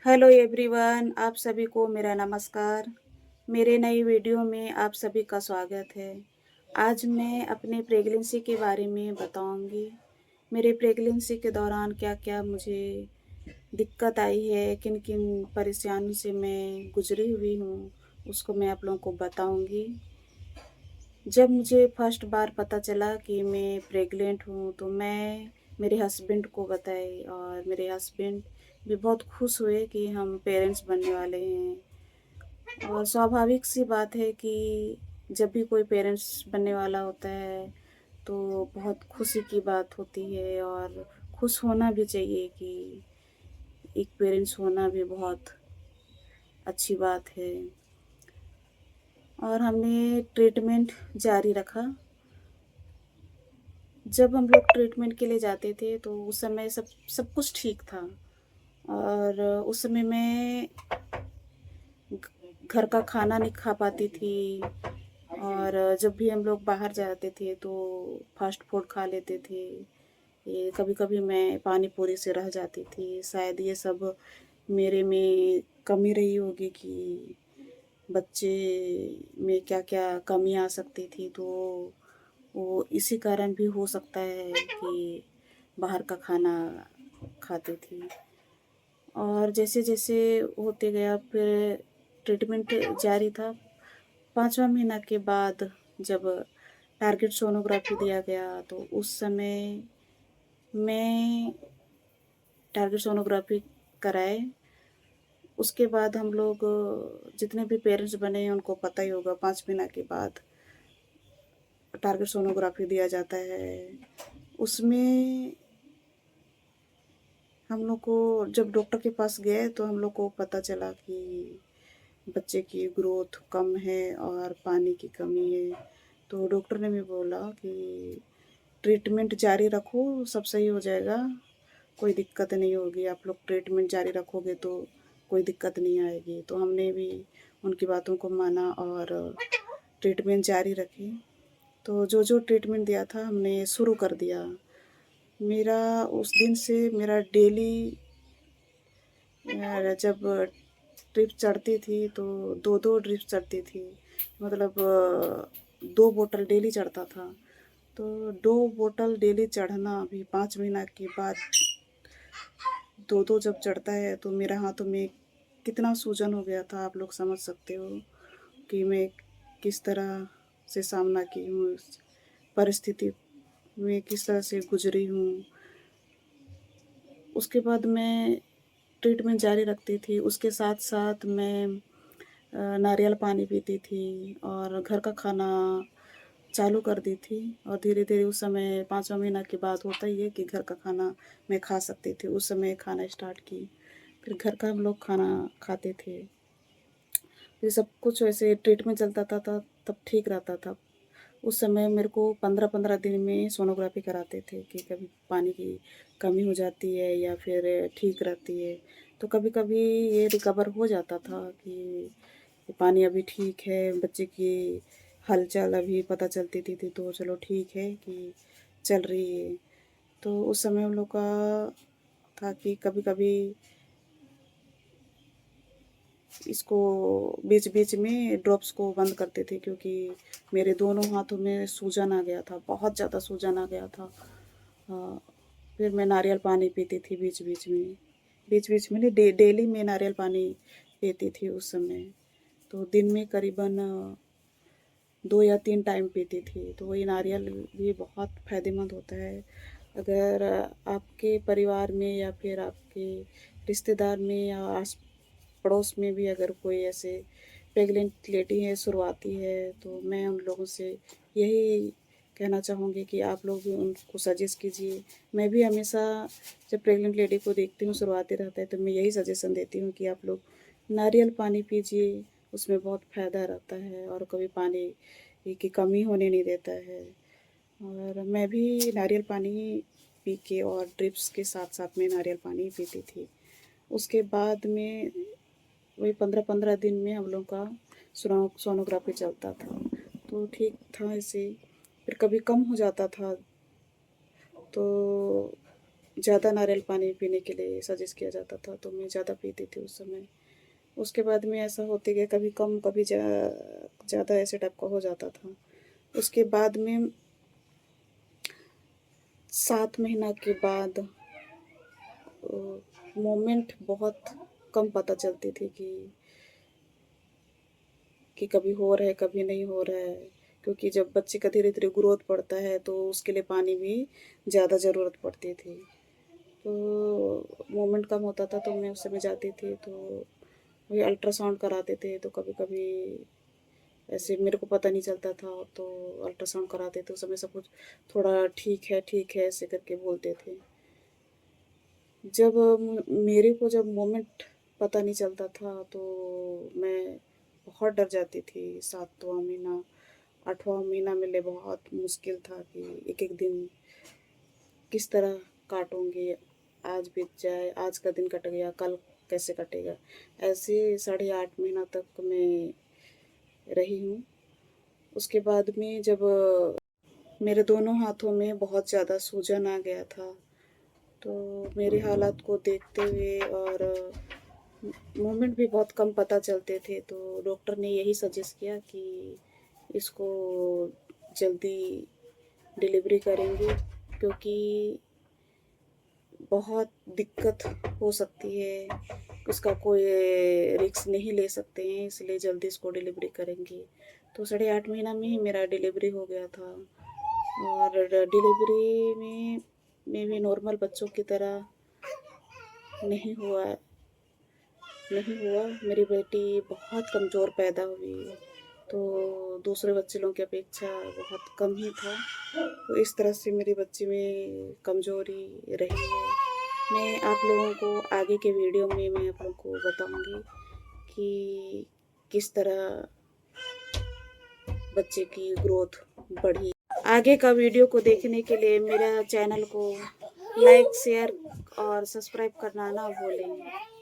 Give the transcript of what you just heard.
Hello everyone, आप सभी को मेरा नमस्कार। मेरे नई वीडियो में आप सभी का स्वागत है। आज मैं अपने प्रेगनेंसी के बारे में बताऊंगी। मेरे प्रेगनेंसी के दौरान क्या-क्या मुझे दिक्कत आई है, किन-किन परेशानियों से मैं गुजरी हुई हूँ, उसको मैं आप लोगों को बताऊंगी। जब मुझे फर्स्ट बार पता चला कि मैं प्रेग्नेंट हूँ, तो मैं मेरे हस्बैंड को बताई और मेरे हस्बैंड भी बहुत खुश हुए कि हम पेरेंट्स बनने वाले हैं। और स्वाभाविक सी बात है कि जब भी कोई पेरेंट्स बनने वाला होता है, तो बहुत खुशी की बात होती है और खुश होना भी चाहिए कि एक पेरेंट्स होना भी बहुत अच्छी बात है। और हमने ट्रीटमेंट जारी रखा। जब हम लोग ट्रीटमेंट के लिए जाते थे तो उस समय सब सब कुछ ठीक था। और उस समय मैं घर का खाना नहीं खा पाती थी। और जब भी हम लोग बाहर जाते थे तो फास्ट फूड खा लेते थे। ये कभी-कभी मैं पानी पूरी से रह जाती थी। शायद ये सब मेरे में कमी रही होगी कि बच्चे में क्या-क्या कमी आ सकती थी, तो वो इसी कारण भी हो सकता है कि बाहर का खाना खाती थी। और जैसे-जैसे होते गया फिर ट्रीटमेंट जारी था। 5वाँ महीना के बाद जब टारगेट सोनोग्राफी दिया गया तो उस समय मैं टारगेट सोनोग्राफी कराए। उसके बाद हम लोग जितने भी पेरेंट्स बने हैं उनको पता ही होगा 5 महीना के बाद टारगेट सोनोग्राफी दिया जाता है। उसमें हम लोग को जब डॉक्टर के पास गए तो हम लोग को पता चला कि बच्चे की ग्रोथ कम है और पानी की कमी है। तो डॉक्टर ने भी बोला कि ट्रीटमेंट जारी रखो, सब सही हो जाएगा, कोई दिक्कत नहीं होगी। आप लोग ट्रीटमेंट जारी रखोगे तो कोई दिक्कत नहीं आएगी। तो हमने भी उनकी बातों को माना और ट्रीटमेंट जारी रखी। तो जो-जो ट्रीटमेंट दिया था हमने शुरू कर दिया। मेरा उस दिन से मेरा डेली जब ड्रिप चढ़ती थी तो 2-2 ड्रिप चढ़ती थी। मतलब 2 बोतल डेली चढ़ता था। तो 2 बोतल डेली चढ़ना अभी 5 महीना के बाद 2-2 जब चढ़ता है तो मेरे हाथों में कितना सूजन हो गया था, आप लोग समझ सकते हो कि मैं किस तरह से सामना की हूँ, इस परिस्थिति में किस तरह से गुज़री हूँ। उसके बाद मैं ट्रीटमेंट जारी रखती थी। उसके साथ-साथ मैं नारियल पानी पीती थी और घर का खाना चालू कर दी थी। और धीरे-धीरे उस समय 5वाँ महीना के बाद होता ही है कि घर का खाना मैं खा सकती थी। उस समय खाना स्टार्ट की। फिर घर का हम लोग खाना खाते थे। ये सब कुछ वैसे ट्रीटमेंट चलता था तब ठीक रहता था। उस समय मेरे को 15-15 दिन में सोनोग्राफी कराते थे कि कभी पानी की कमी हो जाती है या फिर ठीक रहती है। तो कभी-कभी ये रिकवर हो जाता था कि पानी अभी ठीक है, बच्चे की हलचल अभी पता चलती थी तो चलो ठीक है कि चल रही है। तो उस समय हम लोग का था कि कभी-कभी इसको बीच-बीच में ड्रॉप्स को बंद करते थे क्योंकि मेरे दोनों हाथों में सूजन आ गया था, बहुत ज़्यादा सूजन आ गया था। हाँ, फिर मैं नारियल पानी पीती थी बीच-बीच में। बीच-बीच में नहीं, डेली मैं नारियल पानी पीती थी उस समय। तो दिन में करीबन 2 या 3 टाइम पीती थी। तो वही नारियल भी बहुत फ़ायदेमंद होता है। अगर आपके परिवार में या फिर आपके रिश्तेदार में या आस पड़ोस में भी अगर कोई ऐसे प्रेग्नेंट लेडी है, शुरुआती है, तो मैं उन लोगों से यही कहना चाहूँगी कि आप लोग भी उनको सजेस्ट कीजिए। मैं भी हमेशा जब प्रेग्नेंट लेडी को देखती हूँ, शुरुआती रहता है, तो मैं यही सजेशन देती हूँ कि आप लोग नारियल पानी पीजिए, उसमें बहुत फ़ायदा रहता है और कभी पानी की कमी होने नहीं देता है। और मैं भी नारियल पानी पी के और ड्रिप्स के साथ-साथ में नारियल पानी पीती थी। उसके बाद में वही 15-15 दिन में हम लोग का सोनोग्राफी चलता था। तो ठीक था ऐसे। फिर कभी कम हो जाता था तो ज़्यादा नारियल पानी पीने के लिए सजेस्ट किया जाता था, तो मैं ज़्यादा पीती थी उस समय। उसके बाद में ऐसा होते गया, कभी कम कभी ज़्यादा ऐसे टाइप का हो जाता था। उसके बाद में 7 महीना के बाद मोमेंट बहुत कम पता चलती थी कि कभी हो रहा है, कभी नहीं हो रहा है। क्योंकि जब बच्चे का धीरे-धीरे ग्रोथ बढ़ता है, तो उसके लिए पानी भी ज़्यादा ज़रूरत पड़ती थी। तो मोमेंट कम होता था, तो मैं उस समय जाती थी, तो वही अल्ट्रासाउंड कराते थे, तो कभी-कभी ऐसे मेरे को पता नहीं चलता था, तो अल्ट्रासाउंड कराते थे, उस समय सब कुछ थोड़ा ठीक है, ऐसे करके बोलते थे। जब मेरे को जब मोमेंट पता नहीं चलता था, तो मैं बहुत डर जाती थी। 7वाँ महीना, 8वाँ महीना मेरे लिए बहुत मुश्किल था कि एक-एक दिन किस तरह काटूँगी, आज बीत जाए, आज का दिन कट गया, कल कैसे कटेगा? ऐसे 8.5 महीना तक मैं रही हूँ। उसके बाद में जब मेरे दोनों हाथों में बहुत ज़्यादा सूजन आ गया था, तो मेरी हालत को देखते हुए और मूवमेंट भी बहुत कम पता चलते थे, तो डॉक्टर ने यही सजेस्ट किया कि इसको जल्दी डिलीवरी करेंगे, क्योंकि बहुत दिक्कत हो सकती है, उसका कोई रिस्क नहीं ले सकते हैं, इसलिए जल्दी इसको डिलीवरी करेंगे। तो 8.5 महीना में ही मेरा डिलीवरी हो गया था, और डिलीवरी में भी नॉर्मल बच्चों की तरह नहीं हुआ नहीं हुआ। मेरी बेटी बहुत कमज़ोर पैदा हुई, तो दूसरे बच्चे लोगों की अपेक्षा बहुत कम ही था। तो इस तरह से मेरी बच्ची में कमज़ोरी रही है। मैं आप लोगों को आगे के वीडियो में मैं आप लोगों को बताऊँगी कि किस तरह बच्चे की ग्रोथ बढ़ी। आगे का वीडियो को देखने के लिए मेरा चैनल को लाइक, शेयर और सब्सक्राइब करना ना भूलें।